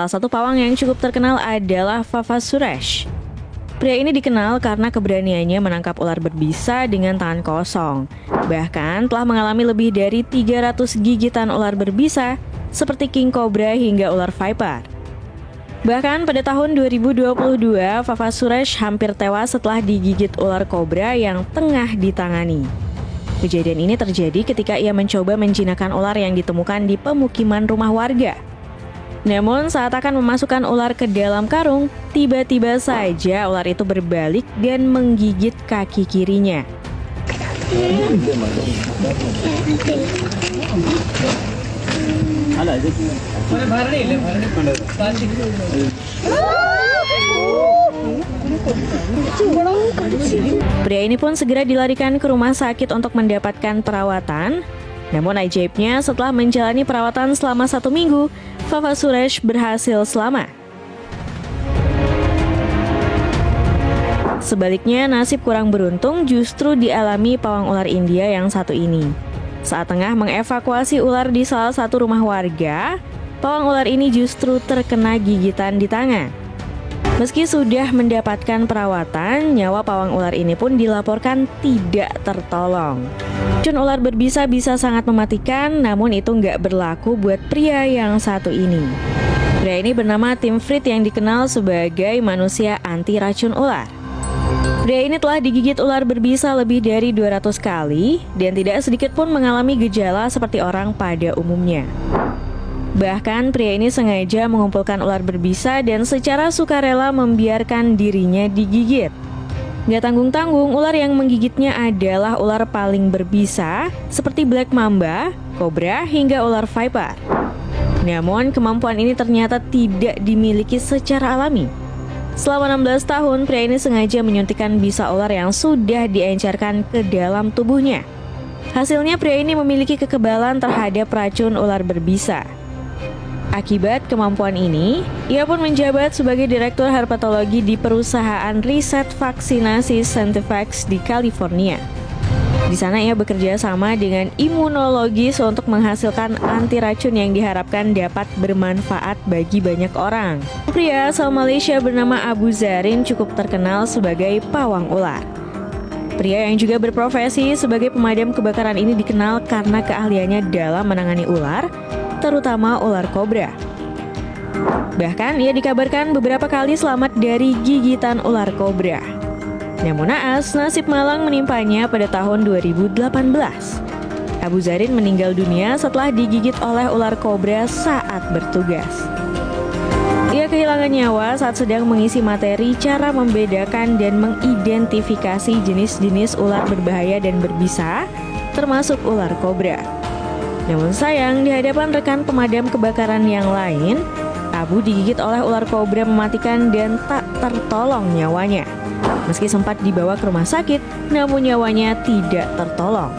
Salah satu pawang yang cukup terkenal adalah Vafa Suresh. Pria ini dikenal karena keberaniannya menangkap ular berbisa dengan tangan kosong. Bahkan telah mengalami lebih dari 300 gigitan ular berbisa seperti king cobra hingga ular viper. Bahkan pada tahun 2022, Vafa Suresh hampir tewas setelah digigit ular kobra yang tengah ditangani. Kejadian ini terjadi ketika ia mencoba menjinakkan ular yang ditemukan di pemukiman rumah warga. Namun saat akan memasukkan ular ke dalam karung, tiba-tiba saja ular itu berbalik dan menggigit kaki kirinya. Pria ini pun segera dilarikan ke rumah sakit untuk mendapatkan perawatan. Namun ajaibnya, setelah menjalani perawatan selama 1 minggu, Vafa Suresh berhasil selamat. Sebaliknya, nasib kurang beruntung justru dialami pawang ular India yang satu ini. Saat tengah mengevakuasi ular di salah satu rumah warga, pawang ular ini justru terkena gigitan di tangan. Meski sudah mendapatkan perawatan, nyawa pawang ular ini pun dilaporkan tidak tertolong. Racun ular berbisa bisa sangat mematikan, namun itu nggak berlaku buat pria yang satu ini. Pria ini bernama Tim Frit yang dikenal sebagai manusia anti racun ular. Pria ini telah digigit ular berbisa lebih dari 200 kali dan tidak sedikit pun mengalami gejala seperti orang pada umumnya. Bahkan pria ini sengaja mengumpulkan ular berbisa dan secara sukarela membiarkan dirinya digigit. Gak tanggung-tanggung, ular yang menggigitnya adalah ular paling berbisa seperti black mamba, kobra, hingga ular viper. Namun kemampuan ini ternyata tidak dimiliki secara alami. Selama 16 tahun, pria ini sengaja menyuntikkan bisa ular yang sudah diencerkan ke dalam tubuhnya. Hasilnya pria ini memiliki kekebalan terhadap racun ular berbisa. Akibat kemampuan ini, ia pun menjabat sebagai Direktur Herpetologi di perusahaan riset vaksinasi Centevax di California. Di sana ia bekerja sama dengan imunologis untuk menghasilkan anti racun yang diharapkan dapat bermanfaat bagi banyak orang. Pria asal Malaysia bernama Abu Zarin cukup terkenal sebagai pawang ular. Pria yang juga berprofesi sebagai pemadam kebakaran ini dikenal karena keahliannya dalam menangani ular, terutama ular kobra. Bahkan ia dikabarkan beberapa kali selamat dari gigitan ular kobra. Namun naas, nasib malang menimpanya pada tahun 2018. Abu Zarin meninggal dunia setelah digigit oleh ular kobra saat bertugas. Ia kehilangan nyawa saat sedang mengisi materi cara membedakan dan mengidentifikasi jenis-jenis ular berbahaya dan berbisa, termasuk ular kobra. Namun sayang, di hadapan rekan pemadam kebakaran yang lain, Abu digigit oleh ular kobra mematikan dan tak tertolong nyawanya. Meski sempat dibawa ke rumah sakit, namun nyawanya tidak tertolong.